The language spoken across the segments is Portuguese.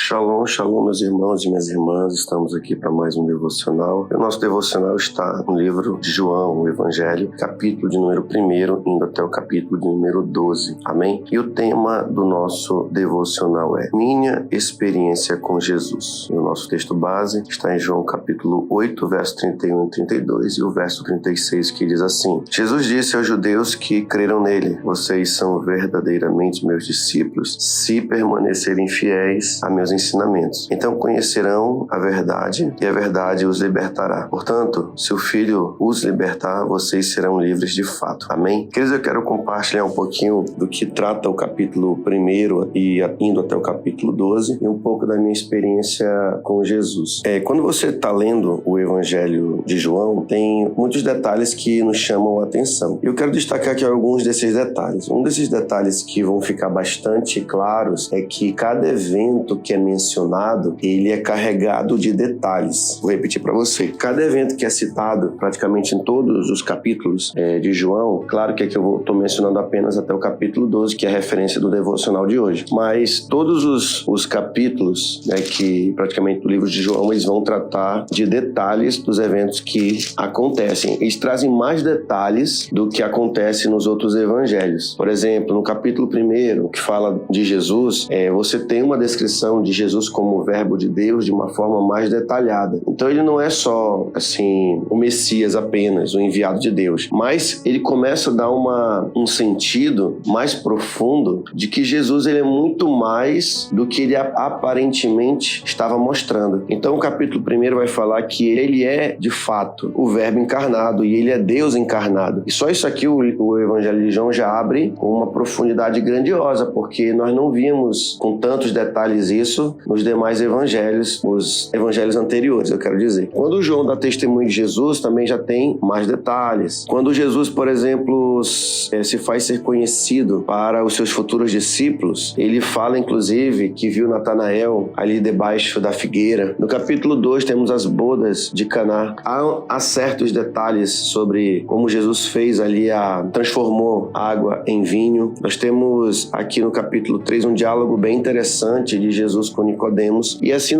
Shalom, shalom, meus irmãos e minhas irmãs. Estamos aqui para mais um devocional. O nosso devocional está no livro de João, o Evangelho, capítulo de número 1, indo até o capítulo de número 12. Amém? E o tema do nosso devocional é Minha Experiência com Jesus. E o nosso texto base está em João capítulo 8, verso 31 e 32 e o verso 36, que diz assim: Jesus disse aos judeus que creram nele: vocês são verdadeiramente meus discípulos, se permanecerem fiéis a meus ensinamentos. Então conhecerão a verdade e a verdade os libertará. Portanto, se o Filho os libertar, vocês serão livres de fato. Amém? Queridos, eu quero compartilhar um pouquinho do que trata o capítulo 1 e indo até o capítulo 12 e um pouco da minha experiência com Jesus. Quando você está lendo o Evangelho de João, tem muitos detalhes que nos chamam a atenção. Eu quero destacar aqui alguns desses detalhes. Um desses detalhes que vão ficar bastante claros é que cada evento que é mencionado, ele é carregado de detalhes. Vou repetir para você. Cada evento que é citado praticamente em todos os capítulos de João, claro que aqui eu estou mencionando apenas até o capítulo 12, que é a referência do devocional de hoje. Mas todos os capítulos que praticamente do livro de João, eles vão tratar de detalhes dos eventos que acontecem. Eles trazem mais detalhes do que acontece nos outros evangelhos. Por exemplo, no capítulo 1, que fala de Jesus, você tem uma descrição de Jesus como o verbo de Deus de uma forma mais detalhada. Então ele não é só assim o Messias apenas, o enviado de Deus, mas ele começa a dar um sentido mais profundo de que Jesus ele é muito mais do que ele aparentemente estava mostrando. Então o capítulo 1 vai falar que ele é de fato o verbo encarnado e ele é Deus encarnado. E só isso aqui o Evangelho de João já abre com uma profundidade grandiosa, porque nós não vimos com tantos detalhes isso nos demais evangelhos, os evangelhos anteriores, eu quero dizer. Quando João dá testemunho de Jesus, também já tem mais detalhes. Quando Jesus, por exemplo, se faz ser conhecido para os seus futuros discípulos, ele fala, inclusive, que viu Natanael ali debaixo da figueira. No capítulo 2, temos as bodas de Caná. Há certos detalhes sobre como Jesus fez ali, transformou água em vinho. Nós temos aqui no capítulo 3 um diálogo bem interessante de Jesus com Nicodemos, e assim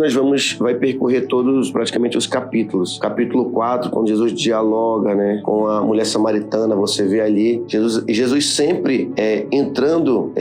vai percorrer todos praticamente os capítulos. Capítulo 4, quando Jesus dialoga com a mulher samaritana, você vê ali Jesus sempre entrando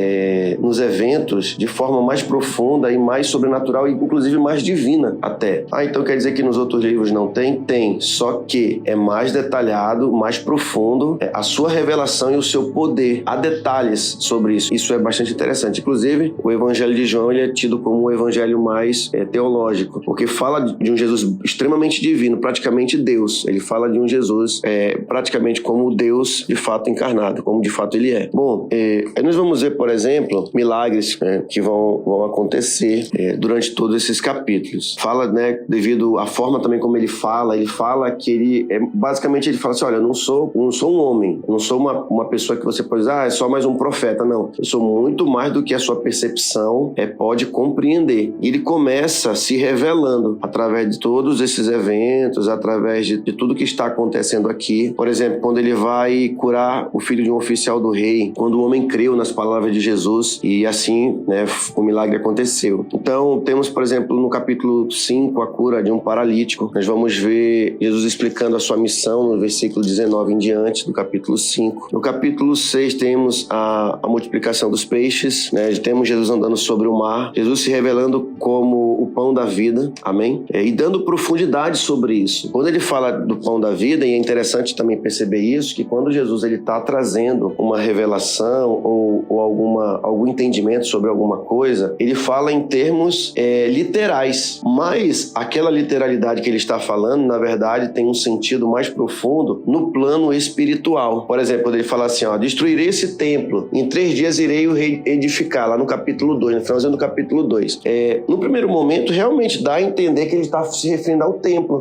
nos eventos de forma mais profunda e mais sobrenatural e inclusive mais divina até. Então quer dizer que nos outros livros não tem? Tem, só que é mais detalhado, mais profundo a sua revelação e o seu poder. Há detalhes sobre isso. Isso é bastante interessante. Inclusive, o Evangelho de João ele é tido como um evangelho mais teológico, porque fala de um Jesus extremamente divino, praticamente Deus. Ele fala de um Jesus praticamente como Deus de fato encarnado, como de fato ele é. Bom, nós vamos ver, por exemplo, milagres que vão acontecer durante todos esses capítulos. Fala, devido à forma também como ele fala que ele basicamente ele fala assim: olha, eu não sou um homem, não sou uma pessoa que você pode dizer, é só mais um profeta. Não, eu sou muito mais do que a sua percepção pode compreender. E ele começa se revelando através de todos esses eventos, através de tudo que está acontecendo aqui. Por exemplo, quando ele vai curar o filho de um oficial do rei, quando o homem creu nas palavras de Jesus e assim o milagre aconteceu. Então temos, por exemplo, no capítulo 5 a cura de um paralítico. Nós vamos ver Jesus explicando a sua missão no versículo 19 em diante do capítulo 5. No capítulo 6 temos a multiplicação dos peixes, temos Jesus andando sobre o mar, Jesus se revelando como o pão da vida, amém? E dando profundidade sobre isso. Quando ele fala do pão da vida, e é interessante também perceber isso, que quando Jesus está trazendo uma revelação ou algum entendimento sobre alguma coisa, ele fala em termos literais, mas aquela literalidade que ele está falando, na verdade, tem um sentido mais profundo no plano espiritual. Por exemplo, quando ele fala assim, destruirei esse templo, em 3 dias irei o reedificar, lá no capítulo 2, no finalzinho do capítulo 2. No primeiro momento, realmente dá a entender que ele está se referindo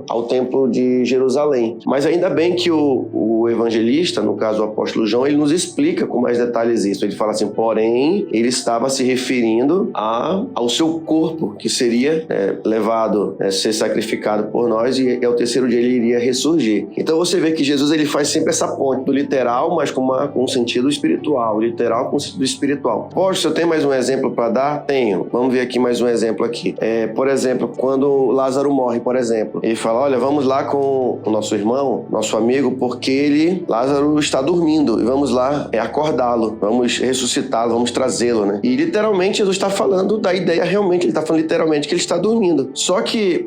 ao templo de Jerusalém. Mas ainda bem que o o evangelista, no caso o apóstolo João, ele nos explica com mais detalhes isso. Ele fala assim, porém, ele estava se referindo ao seu corpo, que seria levado, ser sacrificado por nós, e ao terceiro dia ele iria ressurgir. Então você vê que Jesus ele faz sempre essa ponte do literal, mas com um sentido espiritual. Literal com sentido espiritual. Poxa, eu tenho mais um exemplo para dar? Tenho. Vamos ver aqui mais um exemplo aqui. Por exemplo, quando Lázaro morre, por exemplo, ele fala, olha, vamos lá com o nosso irmão, nosso amigo, porque Lázaro está dormindo, e vamos lá acordá-lo, vamos ressuscitá-lo, vamos trazê-lo, né? E literalmente Jesus está falando da ideia realmente, ele está falando literalmente que ele está dormindo. Só que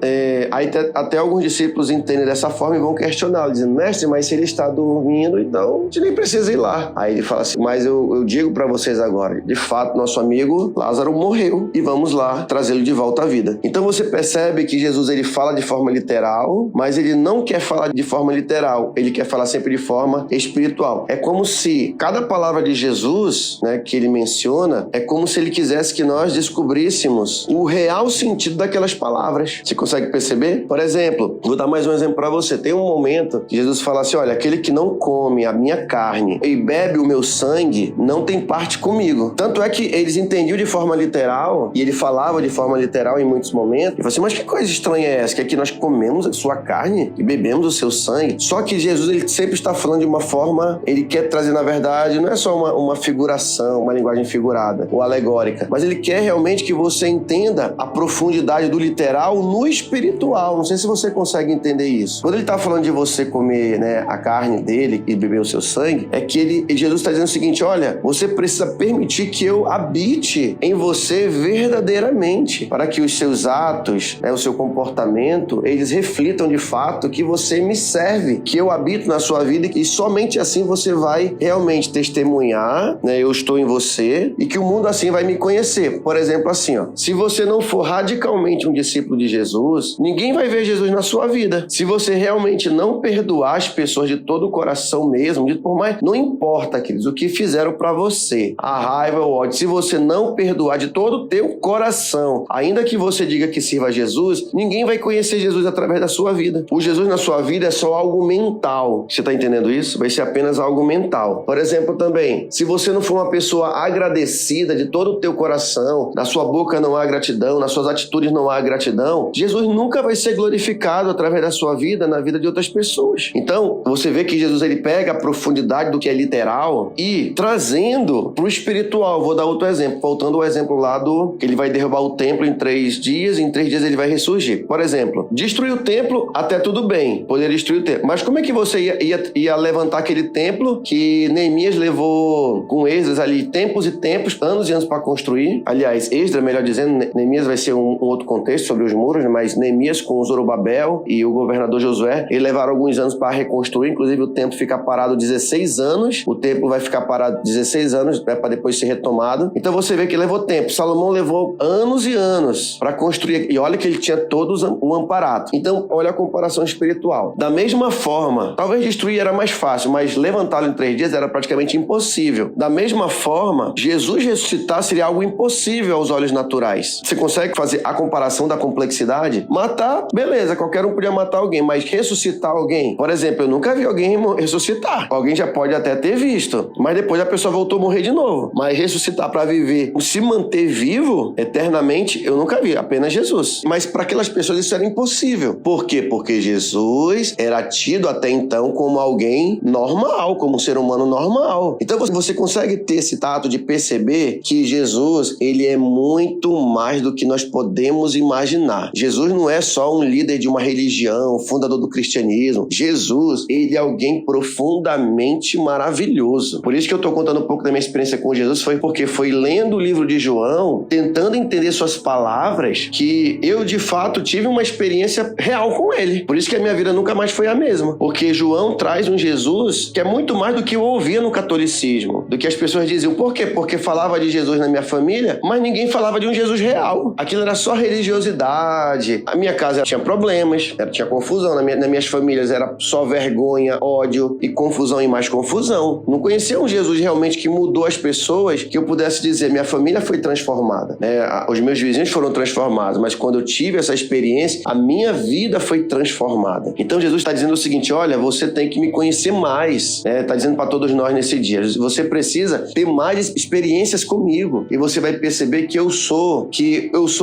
aí até alguns discípulos entendem dessa forma e vão questioná-lo, dizendo, mestre, mas se ele está dormindo, então a gente nem precisa ir lá. Aí ele fala assim, mas eu digo para vocês agora, de fato, nosso amigo Lázaro morreu e vamos lá trazê-lo de volta à vida. Então você percebe que Jesus ele fala de forma literal, mas ele não quer falar de forma literal, ele quer falar sempre de forma espiritual. É como se cada palavra de Jesus, né, que ele menciona, é como se ele quisesse que nós descobríssemos o real sentido daquelas palavras. Você consegue perceber? Por exemplo, vou dar mais um exemplo para você. Tem um momento que Jesus fala assim, olha, aquele que não come a minha carne e bebe o meu sangue, não tem parte comigo. Tanto é que eles entendiam de forma literal, e ele falava de forma literal em muitos momentos, e falou assim, mas que coisa estranha é essa? Que aqui nós comemos a sua carne e bebemos o seu sangue? Só que Jesus, ele sempre está falando de uma forma, ele quer trazer, na verdade, não é só uma figuração, uma linguagem figurada ou alegórica, mas ele quer realmente que você entenda a profundidade do literal no espiritual. Não sei se você consegue entender isso. Quando ele está falando de você comer, né, a carne dele e beber o seu sangue, é que Jesus está dizendo o seguinte, olha, você precisa permitir que eu habite em você verdadeiramente, para que os seus atos, né, o seu comportamento, eles reflitam de fato que você me serve, que eu habito na sua vida, e somente assim você vai realmente testemunhar, né, eu estou em você, e que o mundo assim vai me conhecer. Por exemplo, assim, ó, se você não for radicalmente um discípulo de Jesus, ninguém vai ver Jesus na sua vida. Se você realmente não perdoar as pessoas de todo o coração mesmo, por mais, não importa, queridos, o que fizeram para você, a raiva, o ódio, se você não perdoar de todo o teu coração, ainda que você diga que sirva a Jesus, ninguém vai conhecer Jesus através da sua vida. O Jesus na sua vida é só algo mental. Você está entendendo isso? Vai ser apenas algo mental. Por exemplo, também, se você não for uma pessoa agradecida de todo o teu coração, na sua boca não há gratidão, nas suas atitudes não há gratidão, Jesus nunca vai ser glorificado através da sua vida, na vida de outras pessoas. Então, você vê que Jesus ele pega a profundidade do que é literal e trazendo para o espiritual. Vou dar outro exemplo, voltando ao exemplo lá do que ele vai derrubar o templo em 3 dias, e em 3 dias ele vai ressurgir. Por exemplo, destruir o templo, até tudo bem, poder destruir o templo. Mas como é que você ia levantar aquele templo que Neemias levou com Esdras ali tempos e tempos, anos e anos para construir? Aliás, Esdras, melhor dizendo, Neemias vai ser um outro contexto sobre os muros, mas Neemias com Zorobabel e o governador Josué, eles levaram alguns anos para reconstruir, inclusive o templo fica parado 16 anos, o templo vai ficar parado 16 anos, né, para depois ser retomado. Então você vê que levou tempo. Salomão levou anos e anos para construir, e olha que ele tinha todos o amparato. Então, olha a comparação espiritual. Da mesma forma, talvez destruir era mais fácil, mas levantá-lo em 3 dias era praticamente impossível. Da mesma forma, Jesus ressuscitar seria algo impossível aos olhos naturais. Você consegue fazer a comparação da complexidade? Matar, beleza, qualquer um podia matar alguém, mas ressuscitar alguém? Por exemplo, eu nunca vi alguém ressuscitar. Alguém já pode até ter visto, mas depois a pessoa voltou a morrer de novo. Mas ressuscitar para viver, se manter vivo eternamente, eu nunca vi, apenas Jesus. Mas para aquelas pessoas isso era impossível. Por quê? Porque Jesus era tido até então como alguém normal, como um ser humano normal. Então você consegue ter esse tato de perceber que Jesus, ele é muito mais do que nós podemos imaginar. Jesus não é só um líder de uma religião, fundador do cristianismo. Jesus, ele é alguém profundamente maravilhoso. Por isso que eu estou contando um pouco da minha experiência com Jesus, foi porque foi lendo o livro de João, tentando entender suas palavras, que eu de fato tive uma experiência real com ele. Por isso que a minha vida nunca mais foi a mesma. Porque João traz um Jesus que é muito mais do que eu ouvia no catolicismo, do que as pessoas diziam. Por quê? Porque falava de Jesus na minha família, mas ninguém falava de um Jesus real. Aquilo era só religiosidade. A minha casa tinha problemas, tinha confusão. Nas minhas famílias era só vergonha, ódio e confusão e mais confusão. Não conhecia um Jesus realmente que mudou as pessoas, que eu pudesse dizer, minha família foi transformada, né? Os meus vizinhos foram transformados, mas quando eu tive essa experiência, a minha vida foi transformada. Então Jesus está dizendo o seguinte, olha, você tem que me me conhecer mais. Tá dizendo para todos nós nesse dia. Você precisa ter mais experiências comigo. E você vai perceber que eu sou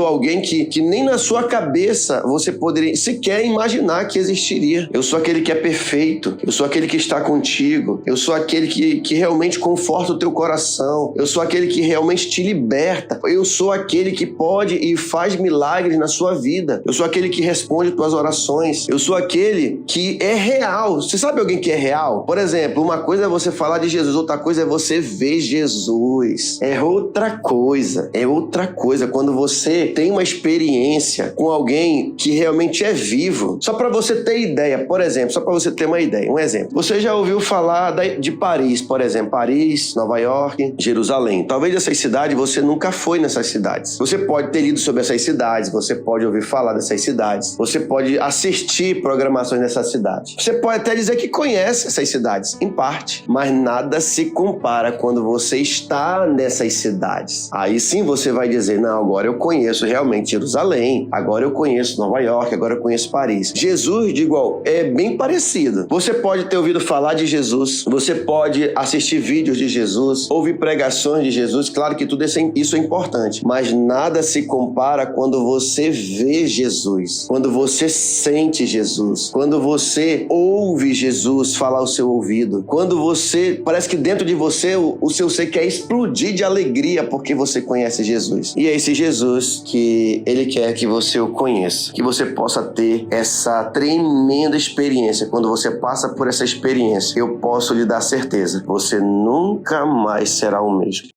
alguém que nem na sua cabeça você poderia sequer imaginar que existiria. Eu sou aquele que é perfeito. Eu sou aquele que está contigo. Eu sou aquele que realmente conforta o teu coração. Eu sou aquele que realmente te liberta. Eu sou aquele que pode e faz milagres na sua vida. Eu sou aquele que responde tuas orações. Eu sou aquele que é real. Você sabe alguém que é real? Por exemplo, uma coisa é você falar de Jesus, outra coisa é você ver Jesus. É outra coisa. É outra coisa quando você tem uma experiência com alguém que realmente é vivo. Só para você ter ideia, por exemplo, só para você ter uma ideia, um exemplo. Você já ouviu falar de Paris, por exemplo, Paris, Nova York, Jerusalém. Talvez essas cidades você nunca foi nessas cidades. Você pode ter lido sobre essas cidades, você pode ouvir falar dessas cidades, você pode assistir programações dessas cidades. Você pode até dizer que conhece essas cidades, em parte, mas nada se compara quando você está nessas cidades. Aí sim você vai dizer, não, agora eu conheço realmente Jerusalém, agora eu conheço Nova York, agora eu conheço Paris. Jesus, de igual, é bem parecido. Você pode ter ouvido falar de Jesus, você pode assistir vídeos de Jesus, ouvir pregações de Jesus, claro que tudo isso é importante, mas nada se compara quando você vê Jesus, quando você sente Jesus, quando você ouve Jesus falar ao seu ouvido, quando você, parece que dentro de você o seu ser quer explodir de alegria porque você conhece Jesus. E é esse Jesus que Ele quer que você o conheça, que você possa ter essa tremenda experiência. Quando você passa por essa experiência, eu posso lhe dar certeza, você nunca mais será o mesmo.